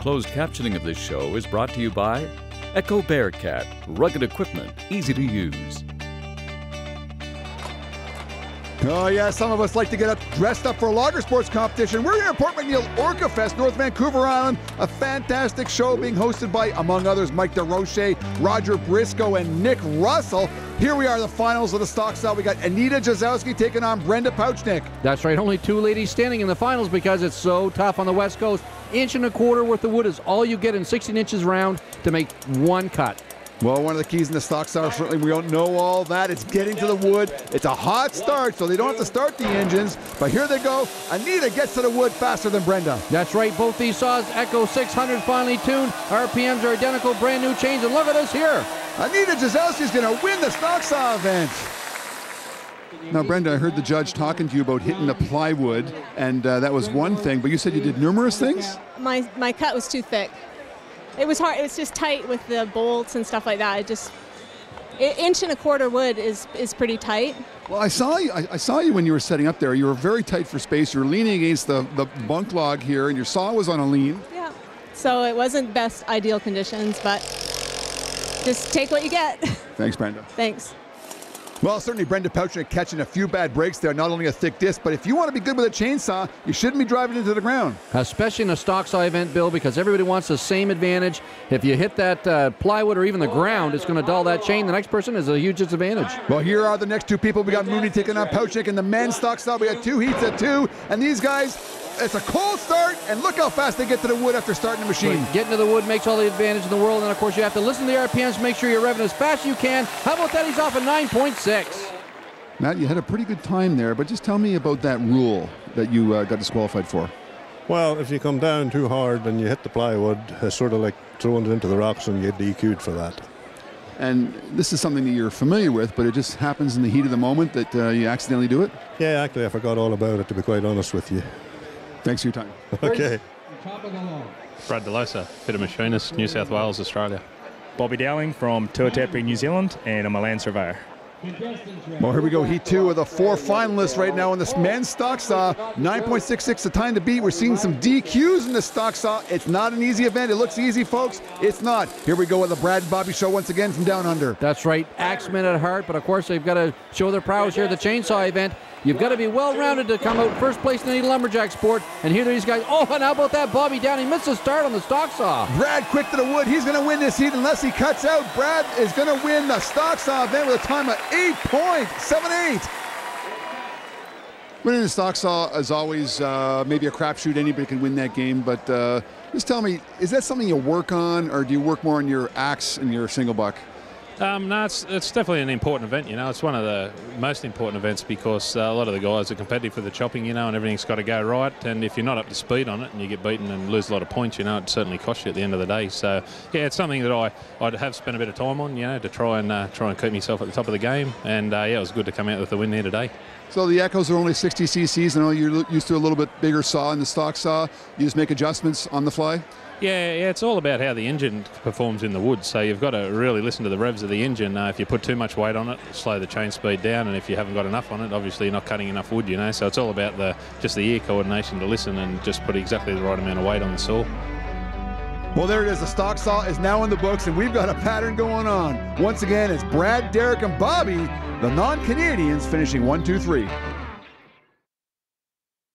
closed captioning of this show is brought to you by Echo Bearcat, rugged equipment, easy to use. Oh yeah, some of us like to get dressed up for a lager sports competition. We're here at Port McNeill Orca Fest, North Vancouver Island. A fantastic show being hosted by, among others, Mike DeRoche, Roger Briscoe, and Nick Russell. Here we are, the finals of the stock style. We got Anita Jazowski taking on Brenda Pouchnick. That's right, only two ladies standing in the finals because it's so tough on the West Coast. 1.25 inches worth of wood is all you get in 16 inches round to make one cut. Well, one of the keys in the stock style, certainly we don't know all that. It's getting to the wood. It's a hot start, so they don't have to start the engines. But here they go. Anita gets to the wood faster than Brenda. That's right. Both these saws, Echo 600 finely tuned. RPMs are identical, brand new chains. And look at us here. Anita Jazowski is going to win the stock saw event. Now, Brenda, I heard the judge talking to you about hitting the plywood, and that was one thing. But you said you did numerous things? My cut was too thick. It was hard. It was just tight with the bolts and stuff like that. 1.25 inch wood is pretty tight. Well, I saw you when you were setting up there. You were very tight for space. You were leaning against the bunk log here, and your saw was on a lean. Yeah. So it wasn't best ideal conditions, but just take what you get. Thanks, Brenda. Thanks. Well, certainly Brenda Pouchnick catching a few bad breaks there. Not only a thick disc, but if you want to be good with a chainsaw, you shouldn't be driving into the ground. Especially in a stock saw event, Bill, because everybody wants the same advantage. If you hit that plywood or even the ground, it's going to dull that chain. The next person is a huge disadvantage. Well, here are the next two people. We got Mooney taking on Pouchnick in the men's stock style. We got two heats at 2, and these guys, it's a cold start, and look how fast they get to the wood after starting the machine. Right. Getting to the wood makes all the advantage in the world, and of course you have to listen to the RPMs, make sure you're revving as fast as you can. How about that? He's off at 9.6. Matt, you had a pretty good time there, but just tell me about that rule that you got disqualified for. Well, if you come down too hard and you hit the plywood, it's sort of like throwing it into the rocks and you get DQ'd for that. And this is something that you're familiar with, but it just happens in the heat of the moment that you accidentally do it? Yeah, actually, I forgot all about it, to be quite honest with you. Thanks for your time. Okay. Brad DeLosa, fitter machinist, New South Wales, Australia. Bobby Dowling from Tuatapere, New Zealand, and I'm a land surveyor. Well, here we go, heat 2 of the 4 finalists right now in this men's stock saw. 9.66 the time to beat. We're seeing some DQs in the stock saw. It's not an easy event. It looks easy, folks. It's not. Here we go with the Brad and Bobby show once again from down under. That's right, axemen at heart, but of course they've got to show their prowess here at the chainsaw event. You've got to be well-rounded to come out first place in any lumberjack sport. And here these guys. Oh, and how about that Bobby Downing? Missed the start on the stock saw. Brad quick to the wood. He's going to win this heat unless he cuts out. Brad is going to win the stock saw event with a time of 8.78. Winning the stock saw is always maybe a crapshoot. Anybody can win that game. But just tell me, is that something you work on, or do you work more on your axe and your single buck? No, it's definitely an important event, you know. It's one of the most important events because a lot of the guys are competitive for the chopping, you know, and everything's got to go right. And if you're not up to speed on it and you get beaten and lose a lot of points, you know, it certainly costs you at the end of the day. So, yeah, it's something that I'd have spent a bit of time on, you know, to try and keep myself at the top of the game. And, yeah, it was good to come out with the win there today. So the Echoes are only 60 cc's. I know you're used to a little bit bigger saw in the stock saw. You just make adjustments on the fly? Yeah, it's all about how the engine performs in the wood. So you've got to really listen to the revs of the engine. If you put too much weight on it, slow the chain speed down, and if you haven't got enough on it, obviously you're not cutting enough wood, you know. So it's all about just the ear coordination to listen and just put exactly the right amount of weight on the saw. Well, there it is. The stock saw is now in the books, and we've got a pattern going on. Once again, it's Brad, Derek, and Bobby, the non-Canadians, finishing 1, 2, 3.